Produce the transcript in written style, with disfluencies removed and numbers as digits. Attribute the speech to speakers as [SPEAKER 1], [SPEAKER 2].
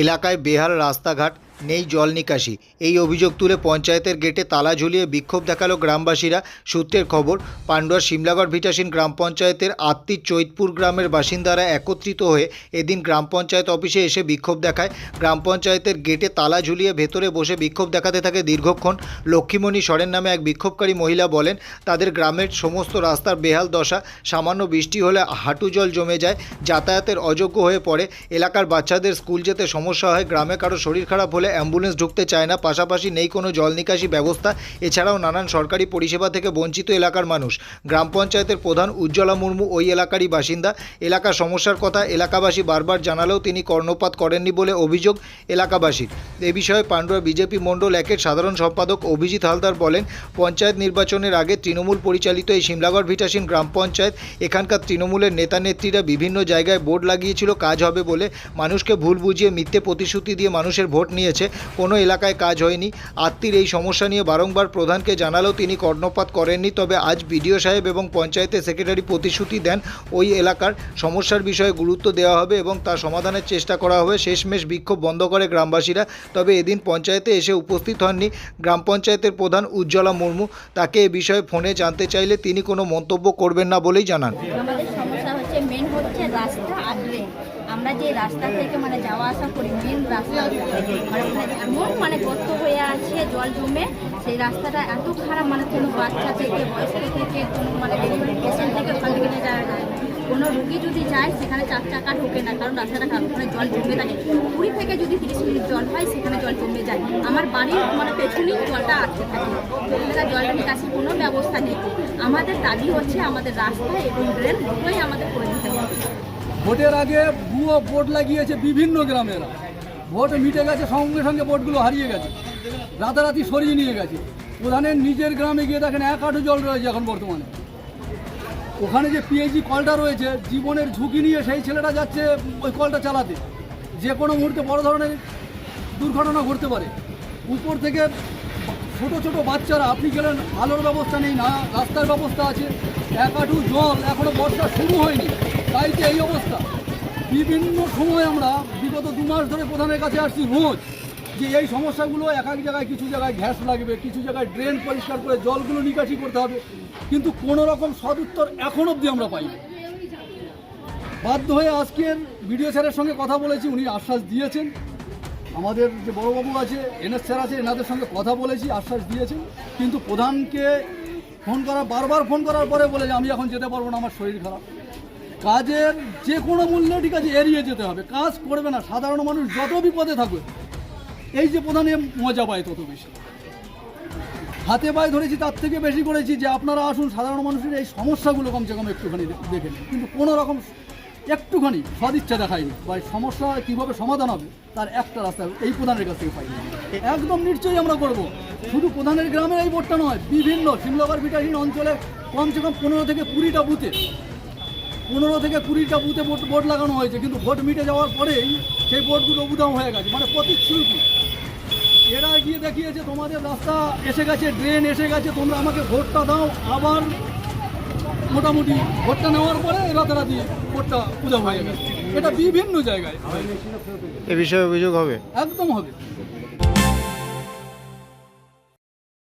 [SPEAKER 1] এলাকায় বেহাল রাস্তাঘাট, নেই জল নিকাশি। এই অভিযোগ তুলে পঞ্চায়েতের গেটে তালা ঝুলিয়ে বিক্ষোভ দেখালো গ্রামবাসীরা। সূত্রের খবর, পান্ডুয়ার শিমলাগড় ভিটাসিন গ্রাম পঞ্চায়েতের আত্মির চৈতপুর গ্রামের বাসিন্দারা একত্রিত হয়ে এদিন গ্রাম পঞ্চায়েত অফিসে এসে বিক্ষোভ দেখায়। গ্রাম পঞ্চায়েতের গেটে তালা ঝুলিয়ে ভেতরে বসে বিক্ষোভ দেখাতে থাকে দীর্ঘক্ষণ। লক্ষ্মীমণি সরেন নামে এক বিক্ষোভকারী মহিলা বলেন, তাদের গ্রামের সমস্ত রাস্তার বেহাল দশা। সামান্য বৃষ্টি হলে হাঁটু জল জমে যায়, যাতায়াতের অযোগ্য হয়ে পড়ে। এলাকার বাচ্চাদের স্কুল যেতে সমস্যা হয়। গ্রামে কারো শরীর খারাপ হলে অ্যাম্বুলেন্স ঢুকতে চায় না। পাশাপাশি নেই কোনো জল নিকাশি ব্যবস্থা। এছাড়াও নানান সরকারি পরিষেবা থেকে বঞ্চিত এলাকার মানুষ। গ্রাম পঞ্চায়েতের প্রধান উজ্জ্বলা মুর্মু ওই এলাকারই বাসিন্দা। এলাকার সমস্যার কথা এলাকাবাসী বারবার জানালেও তিনি কর্ণপাত করেননি বলে অভিযোগ এলাকাবাসীর। এ বিষয়ে পান্ডুয়া বিজেপি মণ্ডল 1-এর সাধারণ সম্পাদক অভিজিৎ হালদার বলেন, পঞ্চায়েত নির্বাচনের আগে তৃণমূল পরিচালিত এই শিমলাগড় ভিটাসিন গ্রাম পঞ্চায়েত, এখানকার তৃণমূলের নেতা নেত্রীরা বিভিন্ন জায়গায় বোর্ড লাগিয়েছিল কাজ হবে বলে। মানুষকে ভুল বুঝিয়ে মিথ্যে প্রতিশ্রুতি দিয়ে মানুষের ভোট নিয়েছে, কোনো এলাকায় কাজ হয়নি। আত্মীর এই সমস্যা নিয়ে বারংবার প্রধানকে জানালেও তিনি কর্ণপাত করেননি। তবে আজ বিডিও সাহেব এবং পঞ্চায়েতের সেক্রেটারি প্রতিশ্রুতি দেন ওই এলাকার সমস্যার বিষয়ে গুরুত্ব দেওয়া হবে এবং তা সমাধানের চেষ্টা করা হবে। শেষমেশ বিক্ষোভ বন্ধ করে গ্রামবাসীরা। তবে এদিন পঞ্চায়েতে এসে উপস্থিত হননি গ্রাম পঞ্চায়েতের প্রধান উজ্জ্বলা মুর্মু। তাকে এ বিষয়ে ফোনে জানতে চাইলে তিনি কোনো মন্তব্য করবেন না বলেই জানান।
[SPEAKER 2] আমাদের সমস্যা হচ্ছে মেন হচ্ছে রাস্তা আর ড্রেন। আমরা যে রাস্তা থেকে যাওয়া আসা করি, মেন রাস্তা এমন গর্ত হয়ে আছে, জল জমে। সেই রাস্তাটা এত খারাপ, কোনো বাচ্চা থেকে বয়স্ক থেকে কোনো ডেলিভারি পেশেন্ট থেকে ওখান থেকে যাওয়া যায়। কোনো রুগী যদি যায় সেখানে 4 চাকা ঢোকে না, কারণ রাস্তাটা খারাপ। ওখানে জল জমে থাকে। 20 থেকে যদি 30 মিনিট জল হয় সেখানে জল জমে যায়। আমার বাড়ির পেছনেই জলটা আটকে থাকে। জল নিকাশির কোনো ব্যবস্থা নেই। আমাদের দাবি হচ্ছে আমাদের রাস্তা এবং ড্রেন দুটোই আমাদের করে দিতে হবে।
[SPEAKER 3] ভোটের আগে ভুয়ো বোর্ড লাগিয়েছে বিভিন্ন গ্রামেরা। ভোট মিটে গেছে, সঙ্গে সঙ্গে বোর্ডগুলো হারিয়ে গেছে, রাতারাতি সরিয়ে নিয়ে গেছে। প্রধানের নিজের গ্রামে গিয়ে দেখেন 1 হাঁটু জল রয়েছে এখন বর্তমানে। ওখানে যে পিএইচি কলটা রয়েছে, জীবনের ঝুঁকি নিয়ে সেই ছেলেটা যাচ্ছে ওই কলটা চালাতে। যে কোনো মুহূর্তে বড় ধরনের দুর্ঘটনা ঘটতে পারে। উপর থেকে ছোট ছোট বাচ্চারা, আপনি গেলেন, আলোর ব্যবস্থা নেই, না রাস্তার ব্যবস্থা আছে, 1 হাঁটু জল, এখনও বর্ষা শুরু হয়নি, তাই যে এই অবস্থা। বিভিন্ন সময় আমরা বিগত 2 মাস ধরে প্রধানের কাছে আসছি রোজ, যে এই সমস্যাগুলো এক এক জায়গায়, কিছু জায়গায় গ্যাস লাগবে, কিছু জায়গায় ড্রেন পরিষ্কার করে জলগুলো নিকাশি করতে হবে, কিন্তু কোনো রকম সদুত্তর এখন অবধি আমরা পাইনি। বাধ্য হয়ে আজকের বিডিও স্যারের সঙ্গে কথা বলেছি, উনি আশ্বাস দিয়েছেন। আমাদের যে বড়বাবু আছে, এনএস স্যার আছে, এনাদের সঙ্গে কথা বলেছি, আশ্বাস দিয়েছেন। কিন্তু প্রধানকে বারবার ফোন করার পরে বলে যে আমি এখন যেতে পারবো না, আমার শরীর খারাপ। কাজের যে কোনো মূল্যে ঠিক আছে এড়িয়ে যেতে হবে, কাজ করবে না। সাধারণ মানুষ যত বিপদে থাকবে, এই যে প্রধানে মজা পায় তত বেশি। হাতে পায়ে ধরেছি, তার থেকে বেশি করেছি যে আপনারা আসুন, সাধারণ মানুষের এই সমস্যাগুলো কমসে কম একটুখানি দেখে নিন। কিন্তু কোনো রকম একটুখানি সদিচ্ছা দেখায়নি, বা সমস্যা কীভাবে সমাধান হবে তার একটা রাস্তা এই প্রধানের কাছ থেকে পাইনি। একদম নিশ্চয়ই আমরা করব। শুধু প্রধানের গ্রামে এই ভোটটা নয়, বিভিন্ন শিমলাগড় ভিটাসিন অঞ্চলে কমসে কম 15 থেকে 20টা বুথে 15 থেকে 20টা বুথে বোর্ড লাগানো হয়েছে। কিন্তু ভোট মিটে যাওয়ার পরেই সেই বোর্ডগুলো উধাও হয়ে গেছে, প্রতিশ্রুতি। এরা গিয়ে দেখিয়েছে তোমাদের রাস্তা এসে গেছে, ড্রেন এসে গেছে, তোমরা আমাকে ভোটটা দাও। আবার মোটামুটি ভোটটা নেওয়ার পরে রাতারাতি ভোটটা উধাও হয়ে গেছে। এটা বিভিন্ন জায়গায়
[SPEAKER 1] এ বিষয়ে অভিযোগ হবে,
[SPEAKER 3] একদম হবে।